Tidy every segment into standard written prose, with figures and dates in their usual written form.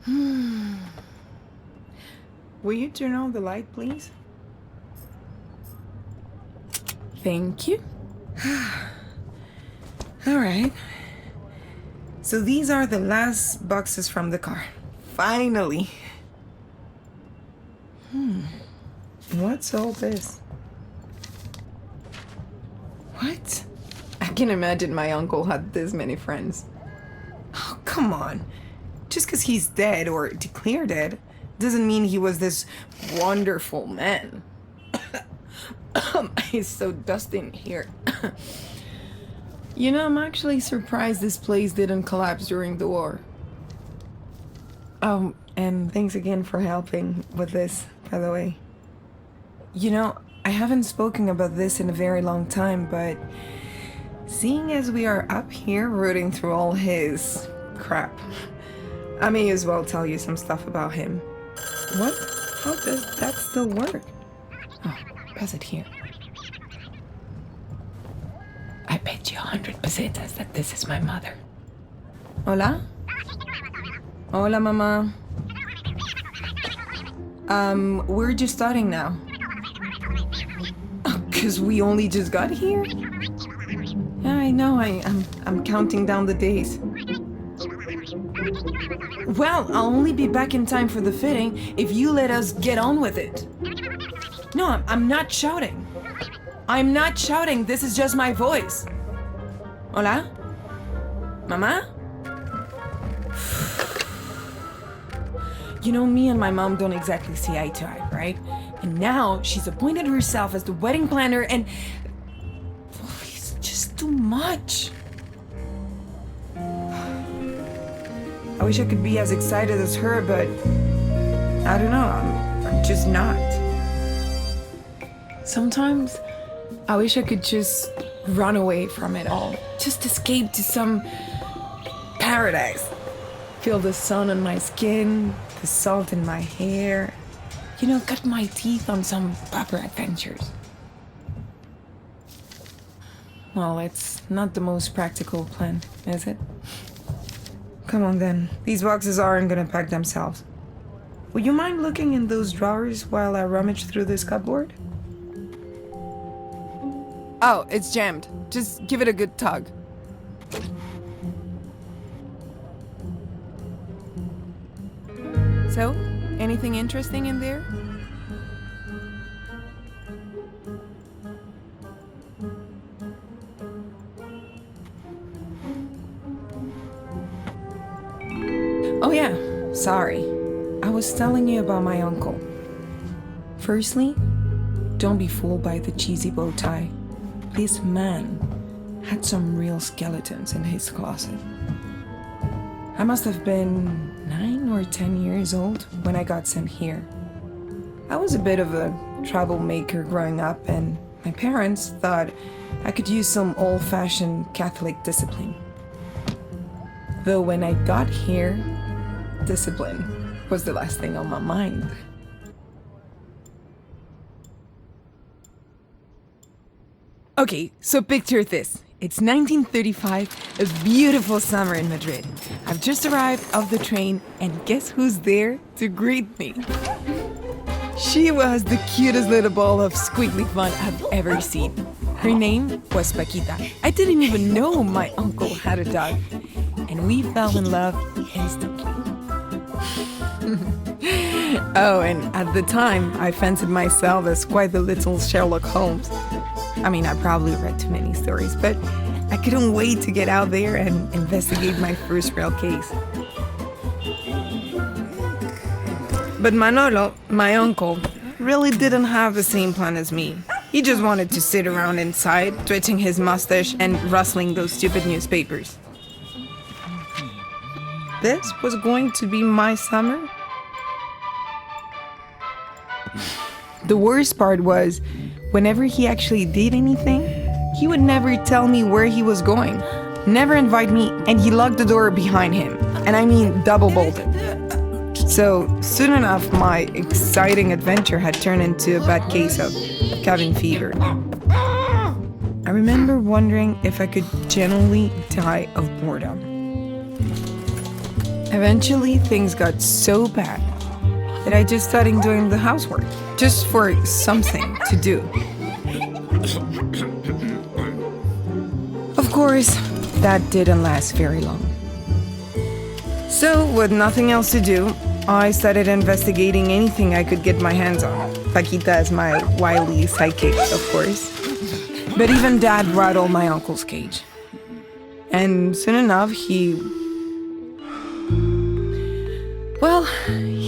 Will you turn on the light, please? Thank you. All right. So these are the last boxes from the car. Finally. What's all this? What? I can imagine my uncle had this many friends. Oh, come on. Just because he's dead or declared dead doesn't mean he was this wonderful man. It's so dusty in here. You know, I'm actually surprised this place didn't collapse during the war. Oh, and thanks again for helping with this, by the way. You know, I haven't spoken about this in a very long time, but seeing as we are up here rooting through all his crap, I may as well tell you some stuff about him. What? How does that still work? Oh, pass it here. I bet you 100 pesetas that this is my mother. Hola? Hola, mama. We're just starting now. Cause we only just got here? Yeah, I know, I'm counting down the days. Well, I'll only be back in time for the fitting if you let us get on with it. No, I'm not shouting. I'm not shouting, this is just my voice. Hola? Mama? You know, me and my mom don't exactly see eye to eye, right? And now she's appointed herself as the wedding planner and... it's just too much. I wish I could be as excited as her, but... I don't know, I'm just not. Sometimes I wish I could just run away from it all. Just escape to some paradise. Feel the sun on my skin, the salt in my hair. You know, cut my teeth on some proper adventures. Well, it's not the most practical plan, is it? Come on then, these boxes aren't gonna pack themselves. Would you mind looking in those drawers while I rummage through this cupboard? Oh, it's jammed. Just give it a good tug. So, anything interesting in there? Oh yeah, sorry. I was telling you about my uncle. Firstly, don't be fooled by the cheesy bow tie. This man had some real skeletons in his closet. I must have been 9 or 10 years old when I got sent here. I was a bit of a troublemaker growing up, and my parents thought I could use some old-fashioned Catholic discipline. Though when I got here, discipline was the last thing on my mind. Okay, so picture this. It's 1935, a beautiful summer in Madrid. I've just arrived off the train, and guess who's there to greet me? She was the cutest little ball of squiggly fun I've ever seen. Her name was Paquita. I didn't even know my uncle had a dog, and we fell in love instantly. Oh, and at the time, I fancied myself as quite the little Sherlock Holmes. I mean, I probably read too many stories, but I couldn't wait to get out there and investigate my first real case. But Manolo, my uncle, really didn't have the same plan as me. He just wanted to sit around inside, twitching his mustache and rustling those stupid newspapers. This was going to be my summer? The worst part was, whenever he actually did anything, he would never tell me where he was going, never invite me, and he locked the door behind him. And I mean double bolted. So soon enough, my exciting adventure had turned into a bad case of cabin fever. I remember wondering if I could genuinely die of boredom. Eventually, things got so bad that I just started doing the housework, just for something to do. Of course, that didn't last very long. So, with nothing else to do, I started investigating anything I could get my hands on. Paquita is my wily sidekick, of course. But even Dad rattled my uncle's cage. And soon enough, he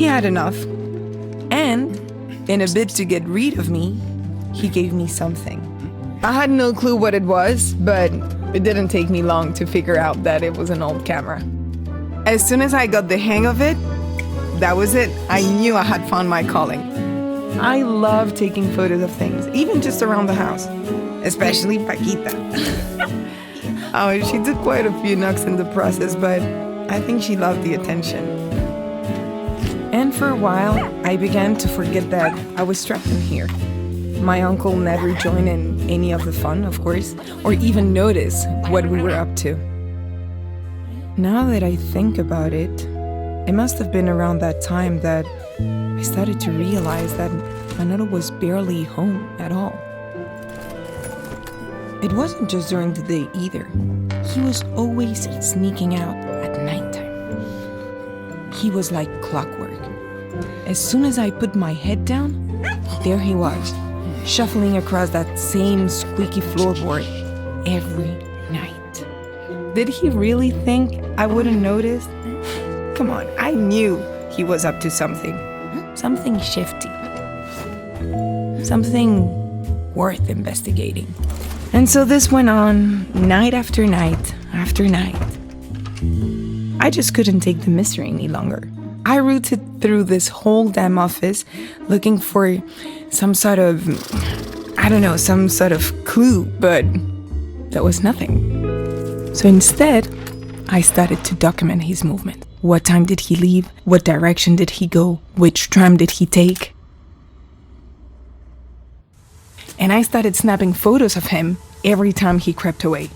had enough. And, in a bid to get rid of me, he gave me something. I had no clue what it was, but it didn't take me long to figure out that it was an old camera. As soon as I got the hang of it, that was it. I knew I had found my calling. I love taking photos of things, even just around the house. Especially Paquita. Oh, she took quite a few knocks in the process, but I think she loved the attention. And for a while, I began to forget that I was trapped in here. My uncle never joined in any of the fun, of course, or even noticed what we were up to. Now that I think about it, it must have been around that time that I started to realize that Manolo was barely home at all. It wasn't just during the day either. He was always sneaking out at nighttime. He was like clockwork. As soon as I put my head down, there he was, shuffling across that same squeaky floorboard every night. Did he really think I wouldn't notice? Come on, I knew he was up to something. Something shifty. Something worth investigating. And so this went on night after night after night. I just couldn't take the mystery any longer. I rooted through this whole damn office looking for some sort of clue, but there was nothing. So instead, I started to document his movement. What time did he leave? What direction did he go? Which tram did he take? And I started snapping photos of him every time he crept away.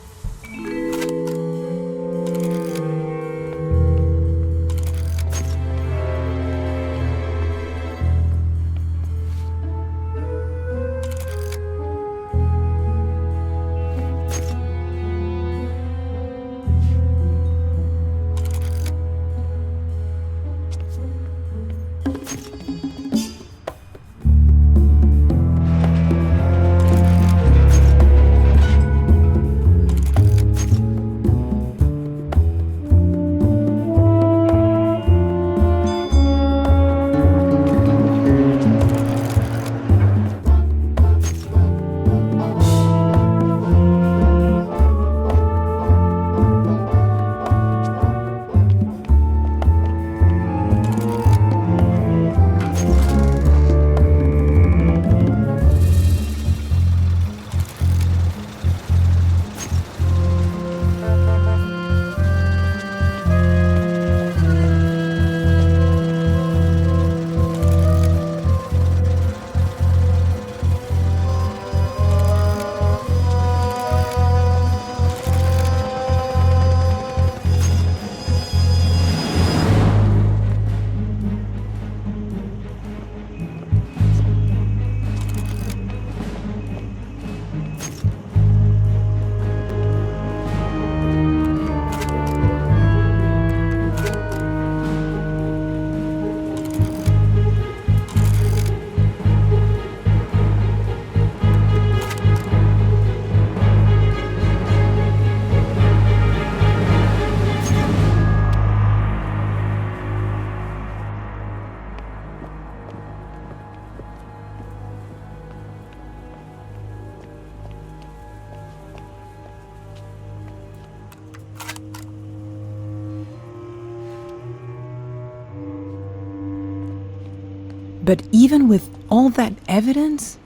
But even with all that evidence,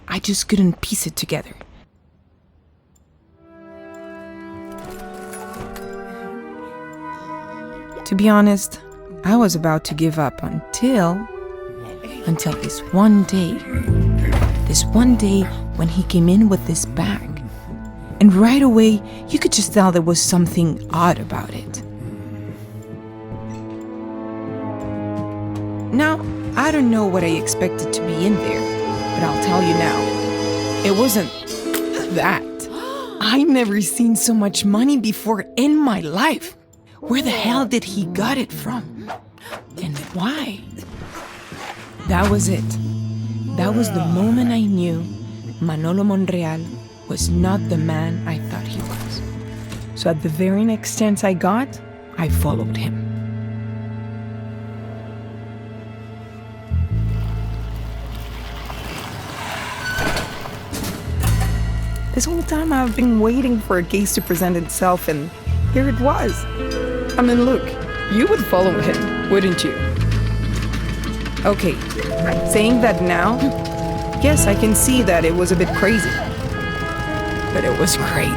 I just couldn't piece it together. To be honest, I was about to give up until this one day. This one day when he came in with this bag. And right away, you could just tell there was something odd about it. Now, I don't know what I expected to be in there, but I'll tell you now, it wasn't that. I never seen so much money before in my life. Where the hell did he got it from? And why? That was it. That was the moment I knew Manolo Monreal was not the man I thought he was. So at the very next chance I got, I followed him. This whole time I've been waiting for a case to present itself, and here it was. I mean, look, you would follow him, wouldn't you? Okay, saying that now, yes, I can see that it was a bit crazy. But it was great.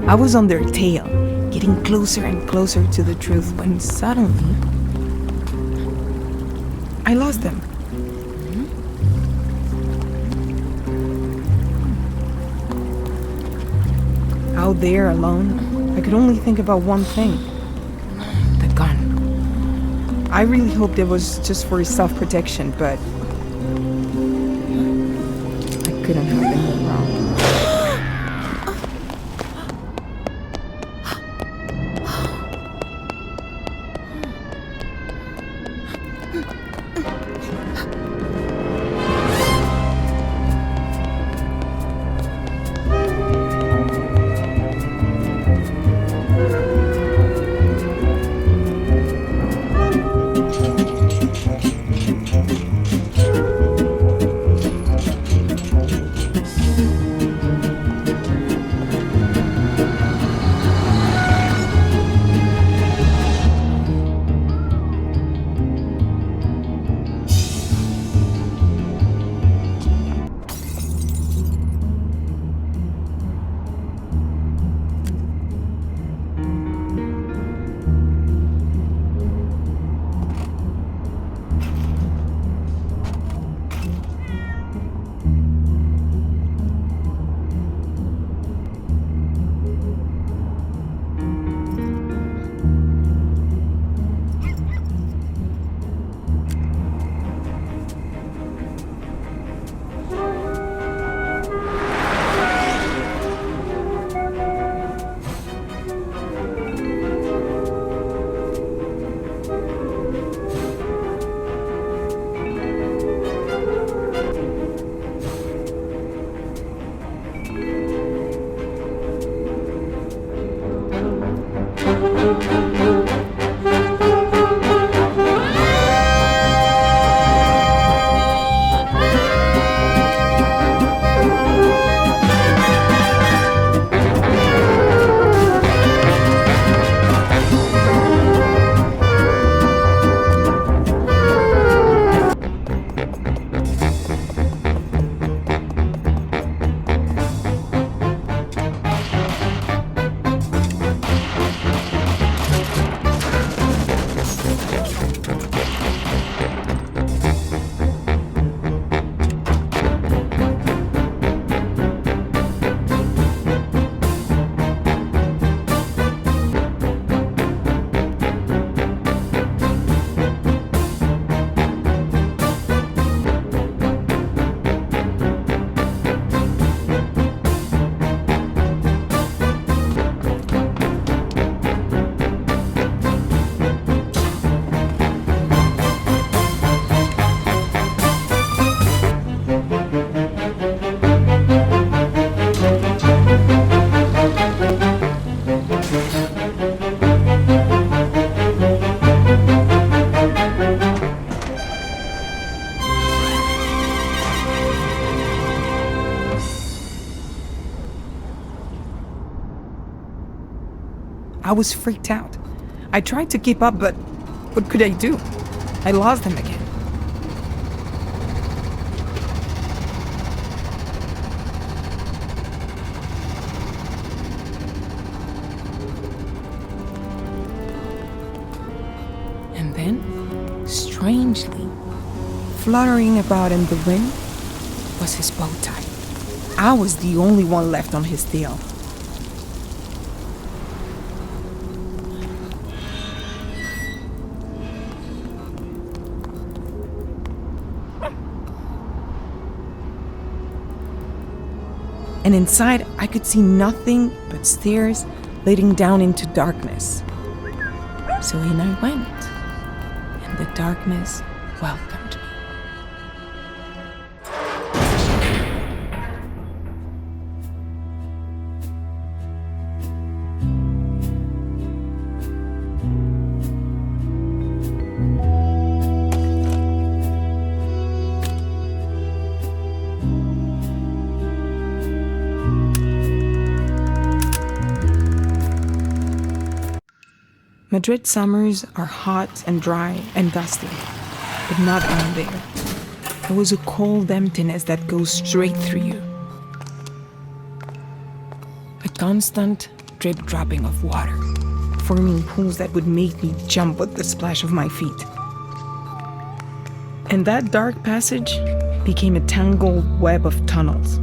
I was on their tail, getting closer and closer to the truth, when suddenly I lost them. Out there alone, I could only think about one thing: the gun. I really hoped it was just for self-protection, but I couldn't have been more wrong. I was freaked out. I tried to keep up, but what could I do? I lost him again. And then, strangely, fluttering about in the wind was his bow tie. I was the only one left on his tail. And inside, I could see nothing but stairs leading down into darkness. So in I went, and the darkness welcomed me. Madrid summers are hot and dry and dusty, but not down there. There was a cold emptiness that goes straight through you. A constant drip-dropping of water, forming pools that would make me jump with the splash of my feet. And that dark passage became a tangled web of tunnels.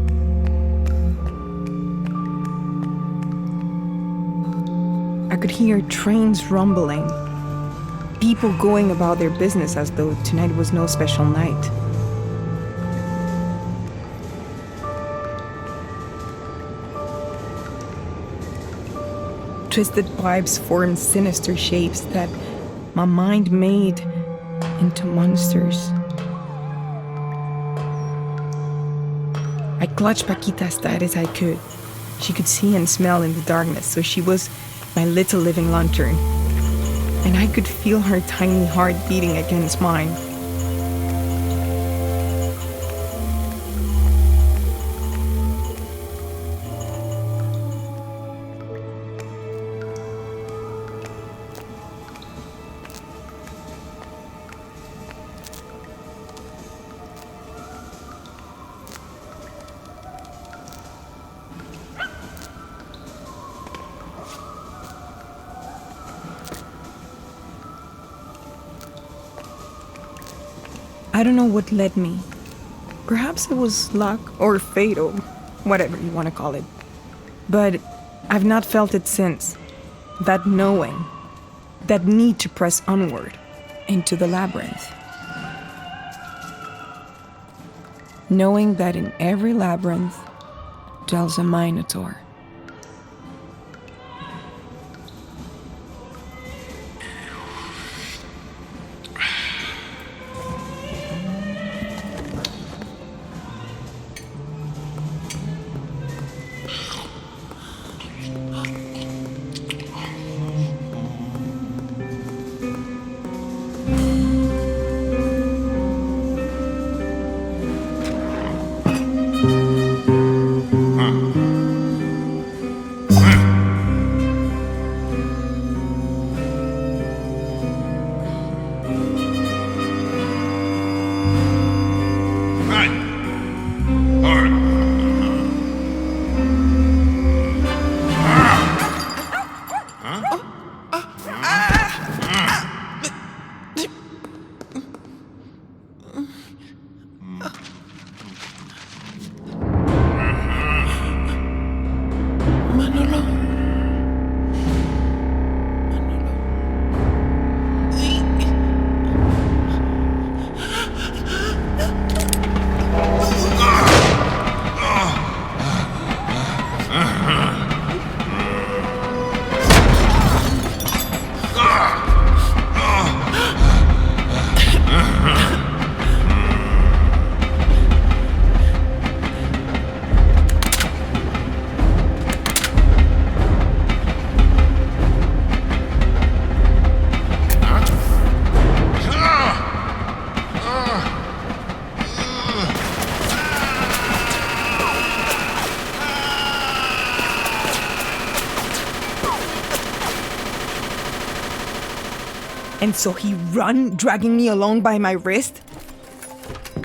I could hear trains rumbling, people going about their business as though tonight was no special night. Twisted pipes formed sinister shapes that my mind made into monsters. I clutched Paquita as tight as I could. She could see and smell in the darkness, so she was my little living lantern, and I could feel her tiny heart beating against mine. I don't know what led me. Perhaps it was luck or fate or whatever you want to call it. But I've not felt it since. That knowing, that need to press onward into the labyrinth. Knowing that in every labyrinth dwells a minotaur. and so he run, dragging me along by my wrist.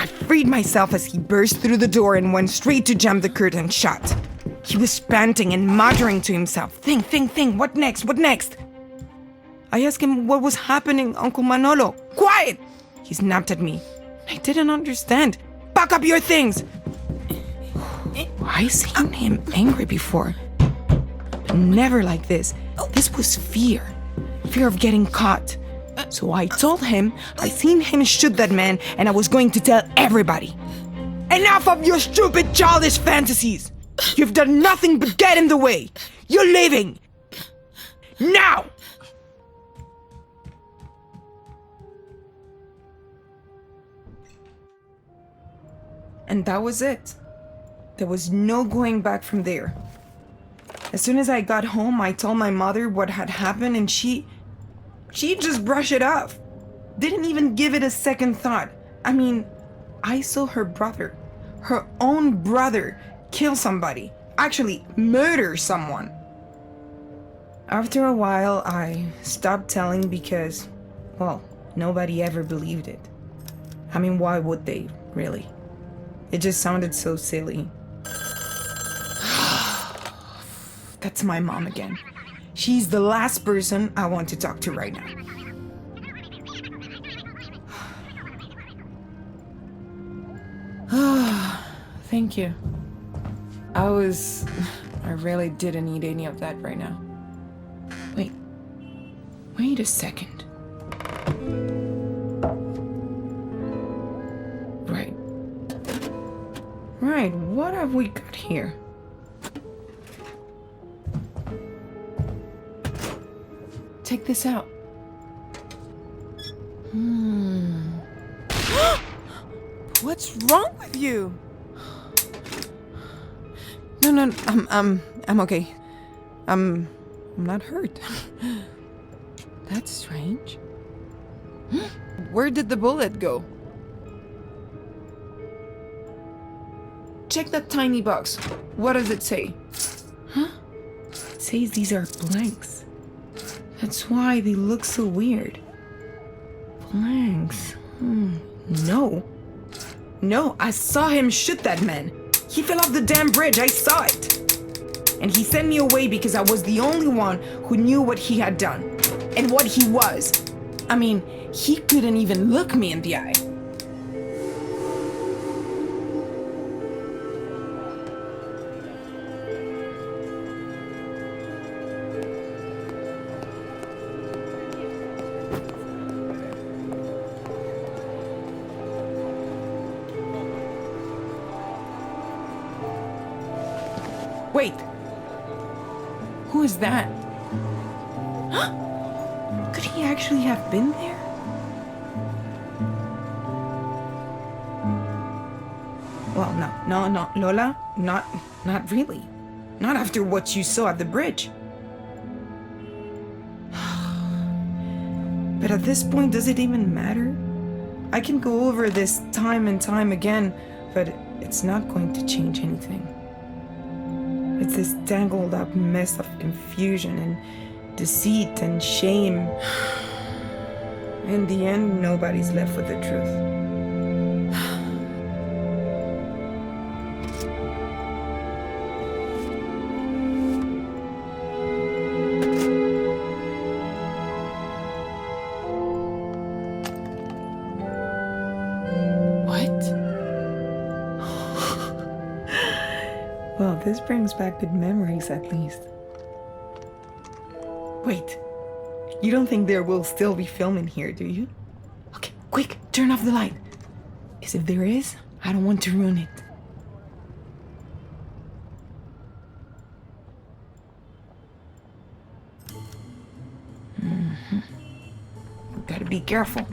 I freed myself as he burst through the door and went straight to jam the curtain shut. He was panting and muttering to himself. Think, what next, what next? I asked him what was happening, Uncle Manolo. Quiet! He snapped at me. I didn't understand. Pack up your things! I've seen him angry before, but never like this. This was fear. Fear of getting caught. So I told him I seen him shoot that man and I was going to tell everybody. Enough of your stupid childish fantasies! You've done nothing but get in the way! You're leaving! Now! And that was it. There was no going back from there. As soon as I got home, I told my mother what had happened and she just brushed it off. Didn't even give it a second thought. I mean, I saw her brother, her own brother, kill somebody. Actually, murder someone. After a while, I stopped telling because, well, nobody ever believed it. I mean, why would they, really? It just sounded so silly. That's my mom again. She's the last person I want to talk to right now. Thank you. I really didn't need any of that right now. Wait a second. Right, what have we got here? Check this out. What's wrong with you? No, I'm okay. I'm not hurt. That's strange. Where did the bullet go? Check that tiny box. What does it say? Huh? It says these are blanks. That's why they look so weird. Blanks. No, I saw him shoot that man. He fell off the damn bridge, I saw it. And he sent me away because I was the only one who knew what he had done. And what he was. I mean, he couldn't even look me in the eye. Wait. Who is that? Could he actually have been there? Well, no, Lola, not really. Not after what you saw at the bridge. But at this point, does it even matter? I can go over this time and time again, but it's not going to change anything. It's this tangled up mess of confusion and deceit and shame. In the end, nobody's left with the truth. Well, this brings back good memories, at least. Wait, you don't think there will still be film in here, do you? Okay, quick, turn off the light. Because if there is, I don't want to ruin it. Gotta be careful.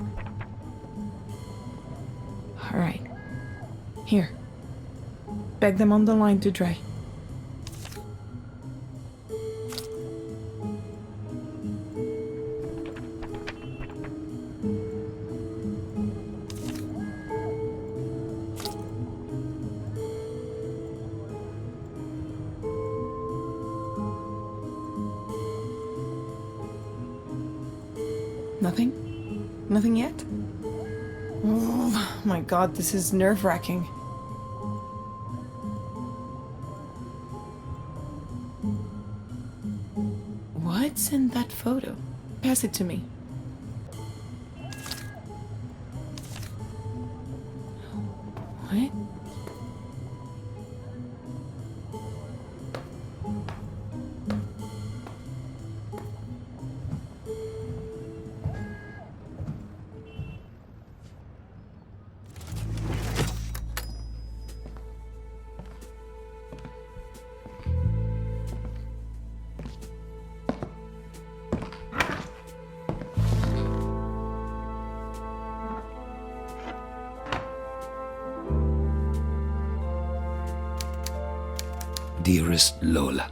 All right. Here. Bag them on the line to dry. Nothing? Nothing yet? Oh my god, this is nerve-wracking. What's in that photo? Pass it to me. What? Dearest Lola,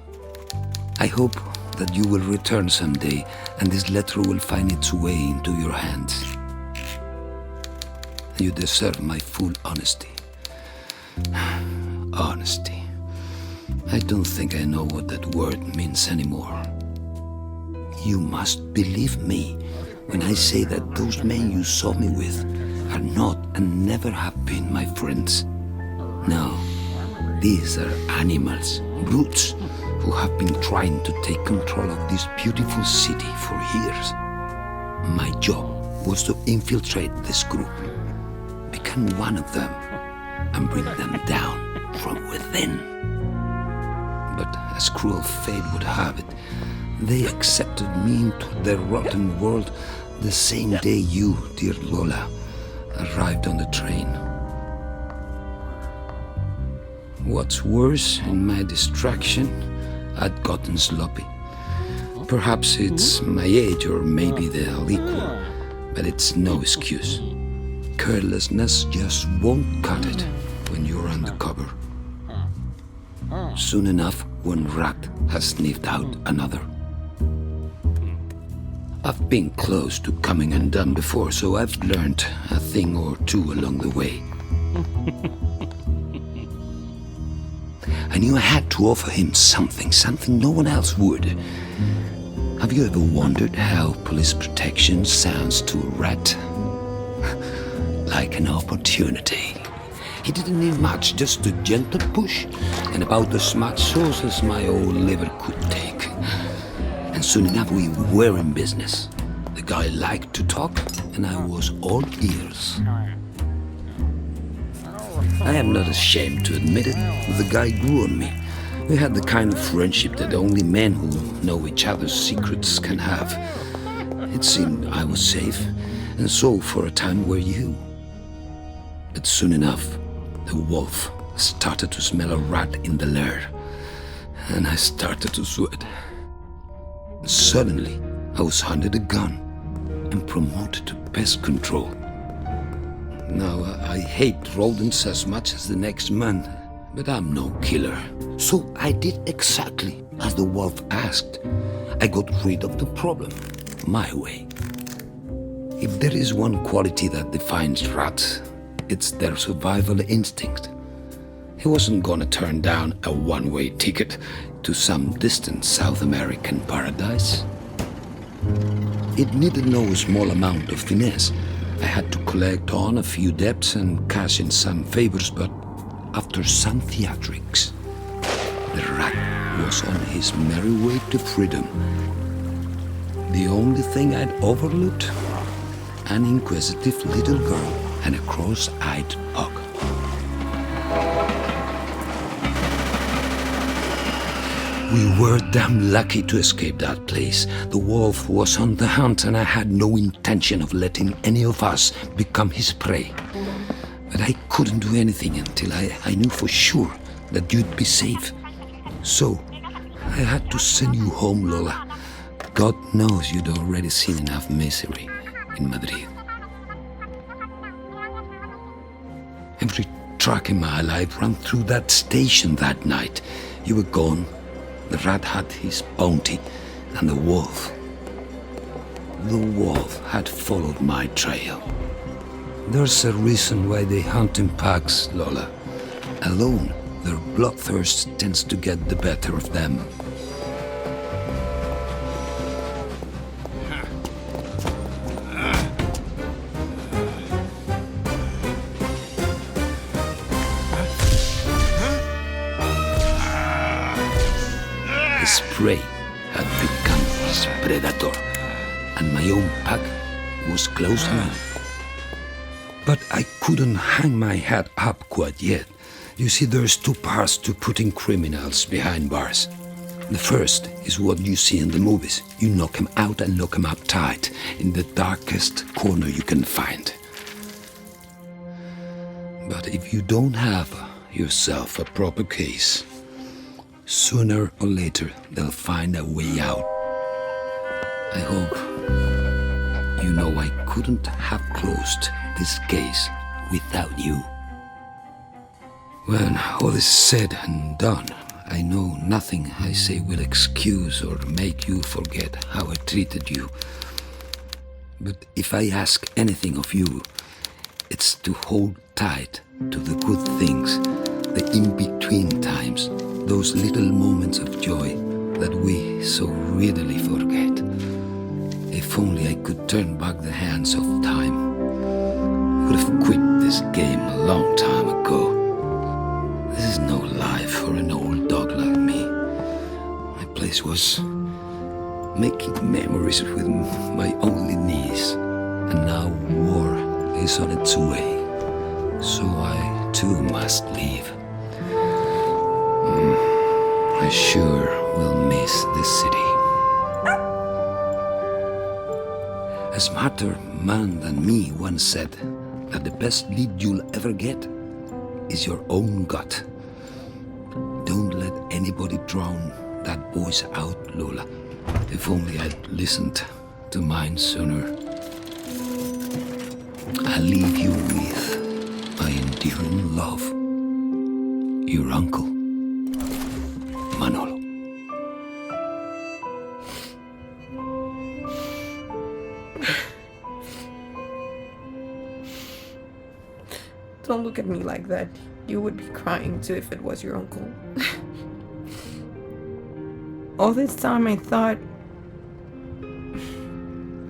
I hope that you will return someday and this letter will find its way into your hands. You deserve my full honesty. Honesty. I don't think I know what that word means anymore. You must believe me when I say that those men you saw me with are not and never have been my friends. No. These are animals, brutes, who have been trying to take control of this beautiful city for years. My job was to infiltrate this group, become one of them, and bring them down from within. But as cruel fate would have it, they accepted me into their rotten world the same day you, dear Lola, arrived on the train. What's worse, in my distraction, I'd gotten sloppy. Perhaps it's my age or maybe the liquor, but it's no excuse. Carelessness just won't cut it when you're undercover. Soon enough, one rat has sniffed out another. I've been close to coming undone before, so I've learned a thing or two along the way. I knew I had to offer him something no one else would. Have you ever wondered how police protection sounds to a rat? Like an opportunity. He didn't need much, just a gentle push, and about as much sauce as my old liver could take. And soon enough we were in business. The guy liked to talk, and I was all ears. I am not ashamed to admit it, the guy grew on me. We had the kind of friendship that only men who know each other's secrets can have. It seemed I was safe, and so for a time were you. But soon enough, the wolf started to smell a rat in the lair, and I started to sweat. Suddenly, I was handed a gun and promoted to pest control. Now, I hate rodents as much as the next man, but I'm no killer. So I did exactly as the wolf asked. I got rid of the problem, my way. If there is one quality that defines rats, it's their survival instinct. He wasn't gonna turn down a one-way ticket to some distant South American paradise. It needed no small amount of finesse. I had to collect on a few debts and cash in some favors, but after some theatrics, the rat was on his merry way to freedom. The only thing I'd overlooked, an inquisitive little girl and a cross-eyed pug. We were damn lucky to escape that place. The wolf was on the hunt and I had no intention of letting any of us become his prey. But I couldn't do anything until I knew for sure that you'd be safe. So, I had to send you home, Lola. God knows you'd already seen enough misery in Madrid. Every truck in my life ran through that station that night. You were gone. The rat had his bounty, and the wolf had followed my trail. There's a reason why they hunt in packs, Lola. Alone, their bloodthirst tends to get the better of them. prey had become his predator, and my own pack was closing in. But I couldn't hang my head up quite yet. You see, there's two parts to putting criminals behind bars. The first is what you see in the movies. You knock them out and lock them up tight in the darkest corner you can find. But if you don't have yourself a proper case, sooner or later they'll find a way out. I hope you know I couldn't have closed this case without you. When all is said and done, I know nothing I say will excuse or make you forget how I treated you. But if I ask anything of you, it's to hold tight to the good things, the in-between times, those little moments of joy that we so readily forget. If only I could turn back the hands of time, I would have quit this game a long time ago. This is no life for an old dog like me. My place was making memories with my only niece, and now war is on its way. So I too must leave. I sure will miss this city. A smarter man than me once said that the best lead you'll ever get is your own gut. Don't let anybody drown that voice out, Lola. If only I'd listened to mine sooner. I'll leave you with my endearing love. Your uncle, Manolo. Don't look at me like that. You would be crying too if it was your uncle. All this time I thought...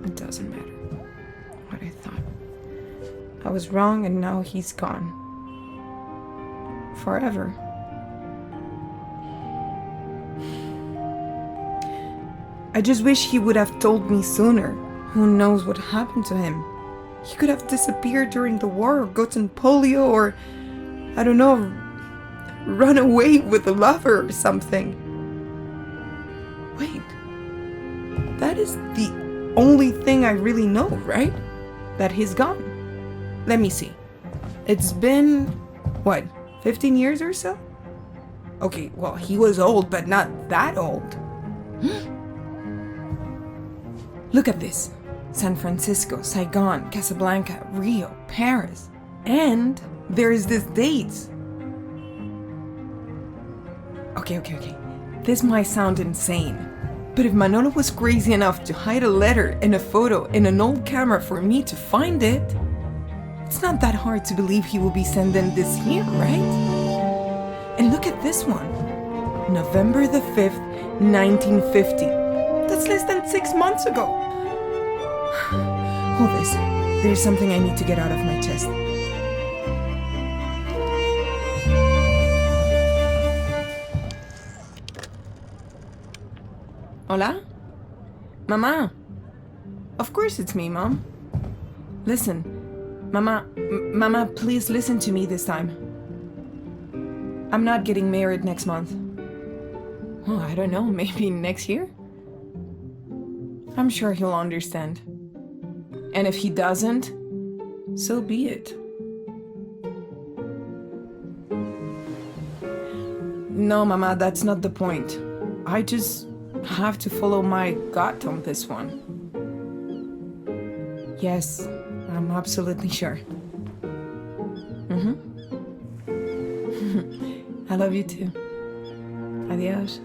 It doesn't matter what I thought. I was wrong and now he's gone. Forever. I just wish he would have told me sooner. Who knows what happened to him? He could have disappeared during the war or gotten polio or, I don't know, run away with a lover or something. Wait, that is the only thing I really know, right? That he's gone. Let me see. It's been, what, 15 years or so? Okay, well, he was old, but not that old. Look at this. San Francisco, Saigon, Casablanca, Rio, Paris. And there is this date. Okay. This might sound insane. But if Manolo was crazy enough to hide a letter and a photo in an old camera for me to find it, it's not that hard to believe he will be sending this here, right? And look at this one. November the 5th, 1950. That's less than 6 months ago. Hold this. There's something I need to get out of my chest. Hola? Mama? Of course it's me, Mom. Listen. Mama, please listen to me this time. I'm not getting married next month. Oh, I don't know, maybe next year? I'm sure he'll understand. And if he doesn't, so be it. No, Mama, that's not the point. I just have to follow my gut on this one. Yes, I'm absolutely sure. I love you too. Adios.